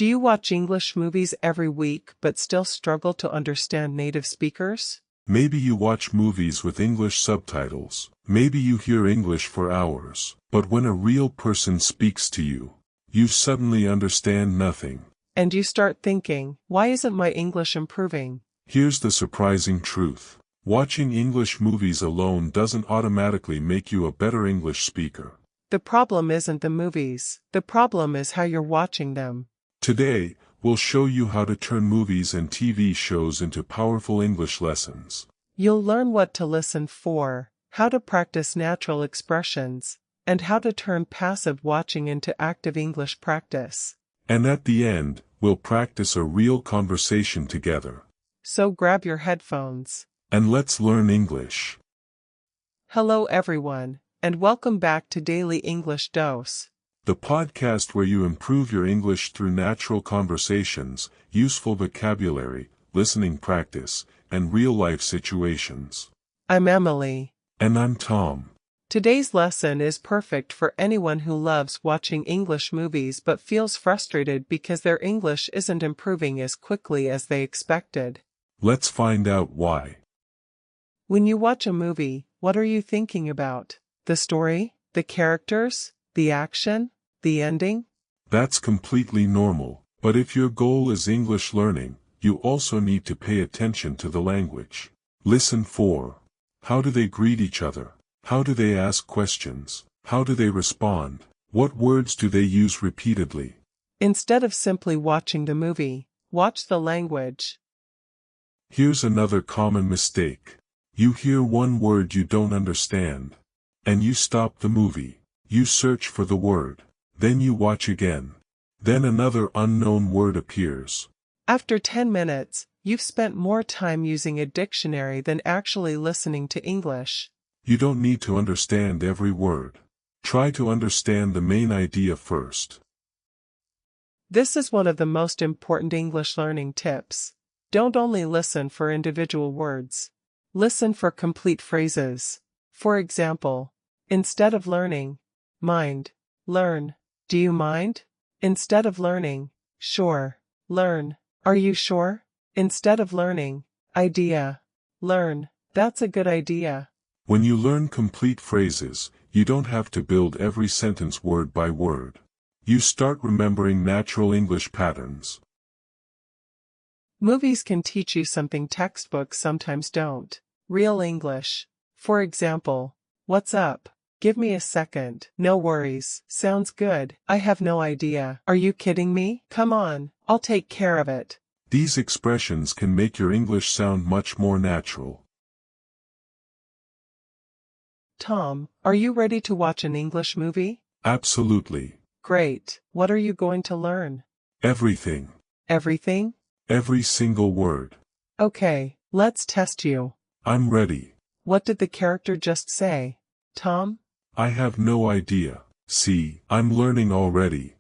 Do you watch English movies every week but still struggle to understand native speakers? Maybe you watch movies with English subtitles. Maybe you hear English for hours, but when a real person speaks to you, you suddenly understand nothing. And you start thinking, why isn't my English improving? Here's the surprising truth. Watching English movies alone doesn't automatically make you a better English speaker. The problem isn't the movies. The problem is how you're watching them. Today, we'll show you how to turn movies and TV shows into powerful English lessons. You'll learn what to listen for, how to practice natural expressions, and how to turn passive watching into active English practice. And at the end, we'll practice a real conversation together. So grab your headphones. And let's learn English. Hello everyone, and welcome back to Daily English Dose. The podcast where you improve your English through natural conversations, useful vocabulary, listening practice, and real-life situations. I'm Emily. And I'm Tom. Today's lesson is perfect for anyone who loves watching English movies but feels frustrated because their English isn't improving as quickly as they expected. Let's find out why. When you watch a movie, what are you thinking about? The story? The characters? The action? The ending? That's completely normal, but if your goal is English learning, you also need to pay attention to the language. Listen for: how do they greet each other? How do they ask questions? How do they respond? What words do they use repeatedly? Instead of simply watching the movie, watch the language. Here's another common mistake. You hear one word you don't understand, and you stop the movie. You search for the word. Then you watch again. Then another unknown word appears. After 10 minutes, you've spent more time using a dictionary than actually listening to English. You don't need to understand every word. Try to understand the main idea first. This is one of the most important English learning tips. Don't only listen for individual words. Listen for complete phrases. For example, instead of learning, mind, learn. Do you mind? Instead of learning, sure, learn. Are you sure? Instead of learning, idea, learn. That's a good idea. When you learn complete phrases, you don't have to build every sentence word by word. You start remembering natural English patterns. Movies can teach you something textbooks sometimes don't. Real English. For example, what's up? Give me a second. No worries. Sounds good. I have no idea. Are you kidding me? Come on, I'll take care of it. These expressions can make your English sound much more natural. Tom, are you ready to watch an English movie? Absolutely. Great. What are you going to learn? Everything. Everything? Every single word. Okay, let's test you. I'm ready. What did the character just say, Tom? I have no idea. See, I'm learning already.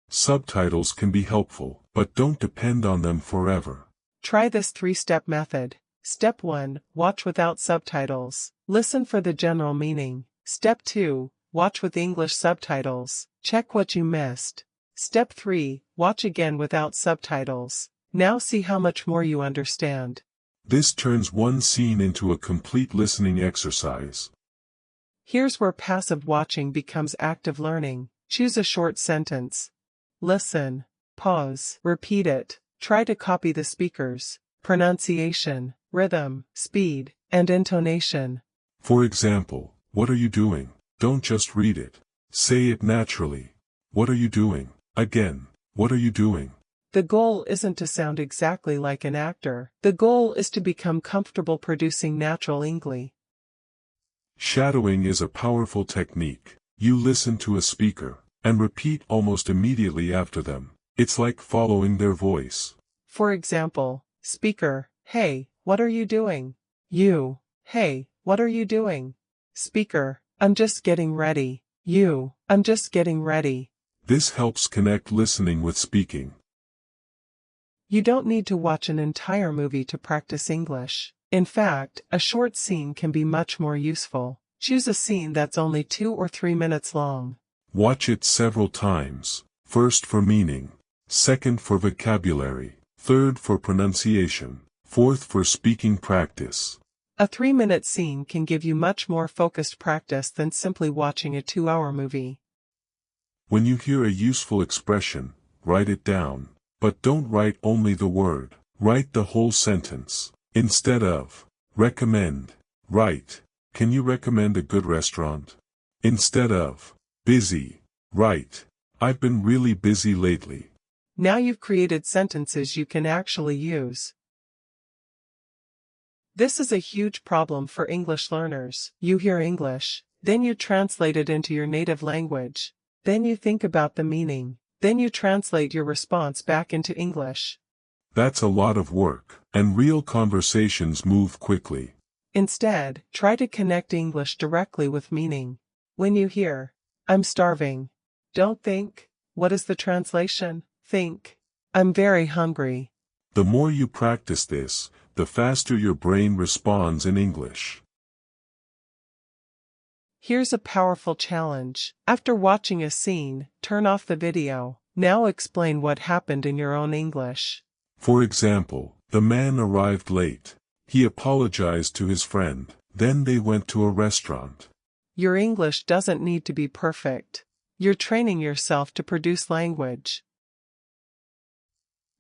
Subtitles can be helpful, but don't depend on them forever. Try this 3-step method. Step 1, watch without subtitles. Listen for the general meaning. Step 2, watch with English subtitles. Check what you missed. Step 3, watch again without subtitles. Now see how much more you understand. This turns one scene into a complete listening exercise. Here's where passive watching becomes active learning. Choose a short sentence. Listen, pause, repeat it. Try to copy the speakers, pronunciation, rhythm, speed, and intonation. For example, what are you doing? Don't just read it. Say it naturally. What are you doing? Again, what are you doing? The goal isn't to sound exactly like an actor. The goal is to become comfortable producing natural English. Shadowing is a powerful technique. You listen to a speaker and repeat almost immediately after them. It's like following their voice. For example, speaker, hey, what are you doing? You, hey, what are you doing? Speaker, I'm just getting ready. You, I'm just getting ready. This helps connect listening with speaking. You don't need to watch an entire movie to practice English. In fact, a short scene can be much more useful. Choose a scene that's only 2 or 3 minutes long. Watch it several times. First for meaning. Second for vocabulary. Third for pronunciation. Fourth for speaking practice. A 3-minute scene can give you much more focused practice than simply watching a 2-hour movie. When you hear a useful expression, write it down. But don't write only the word. Write the whole sentence. Instead of recommend, write, can you recommend a good restaurant? Instead of busy, write, I've been really busy lately. Now you've created sentences you can actually use. This is a huge problem for English learners. You hear English, then you translate it into your native language. Then you think about the meaning. Then you translate your response back into English. That's a lot of work, and real conversations move quickly. Instead, try to connect English directly with meaning. When you hear, I'm starving, don't think, what is the translation? Think, I'm very hungry. The more you practice this, the faster your brain responds in English. Here's a powerful challenge. After watching a scene, turn off the video. Now explain what happened in your own English. For example, the man arrived late. He apologized to his friend. Then they went to a restaurant. Your English doesn't need to be perfect. You're training yourself to produce language.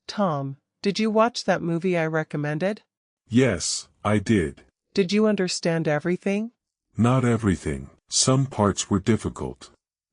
Tom, did you watch that movie I recommended? Yes, I did. Did you understand everything? Not everything. Some parts were difficult.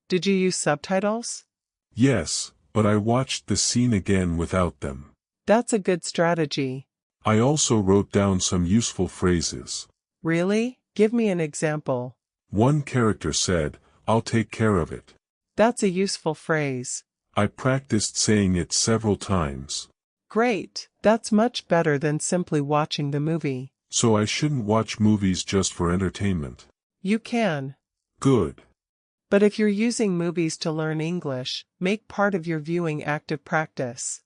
Did you use subtitles? Yes, but I watched the scene again without them. That's a good strategy. I also wrote down some useful phrases. Really? Give me an example. One character said, I'll take care of it. That's a useful phrase. I practiced saying it several times. Great. That's much better than simply watching the movie. So I shouldn't watch movies just for entertainment. You can. Good. But if you're using movies to learn English, make part of your viewing active practice.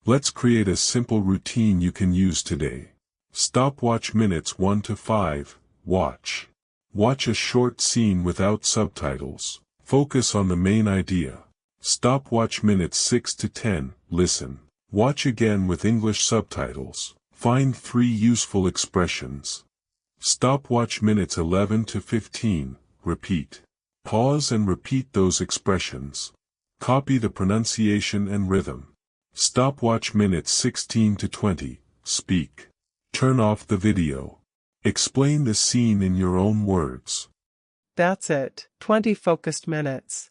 Let's create a simple routine you can use today. Stopwatch minutes 1 to 5, watch. Watch a short scene without subtitles. Focus on the main idea. Stopwatch minutes 6 to 10, listen. Watch again with English subtitles. Find 3 useful expressions. Stopwatch minutes 11 to 15, repeat. Pause and repeat those expressions. Copy the pronunciation and rhythm. Stopwatch minutes 16 to 20, speak. Turn off the video. Explain the scene in your own words. That's it. 20 focused minutes.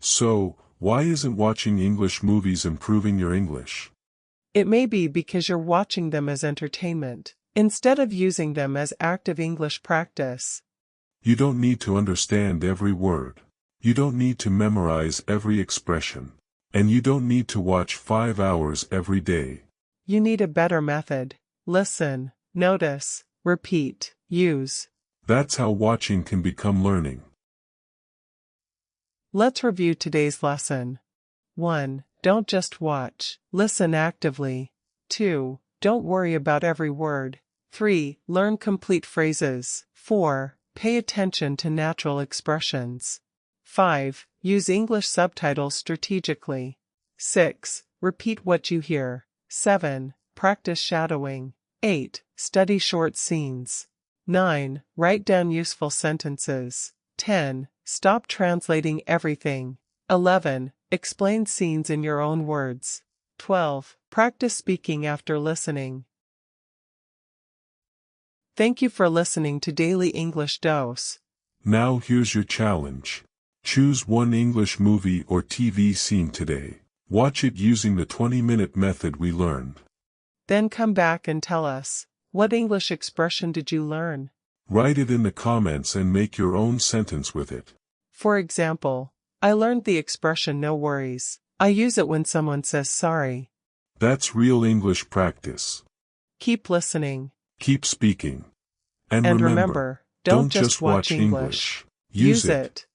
So, why isn't watching English movies improving your English? It may be because you're watching them as entertainment, instead of using them as active English practice. You don't need to understand every word. You don't need to memorize every expression. And you don't need to watch 5 hours every day. You need a better method. Listen, notice, repeat, use. That's how watching can become learning. Let's review today's lesson. 1. Don't just watch. Listen actively. 2. Don't worry about every word. 3. Learn complete phrases. 4. Pay attention to natural expressions. 5. Use English subtitles strategically. 6. Repeat what you hear. 7. Practice shadowing. 8. Study short scenes. 9. Write down useful sentences. 10. Stop translating everything. 11. Explain scenes in your own words. 12. Practice speaking after listening. Thank you for listening to Daily English Dose. Now here's your challenge. Choose one English movie or TV scene today. Watch it using the 20-minute method we learned. Then come back and tell us, what English expression did you learn? Write it in the comments and make your own sentence with it. For example, I learned the expression no worries. I use it when someone says sorry. That's real English practice. Keep listening. Keep speaking. And remember, don't just watch English. Use it.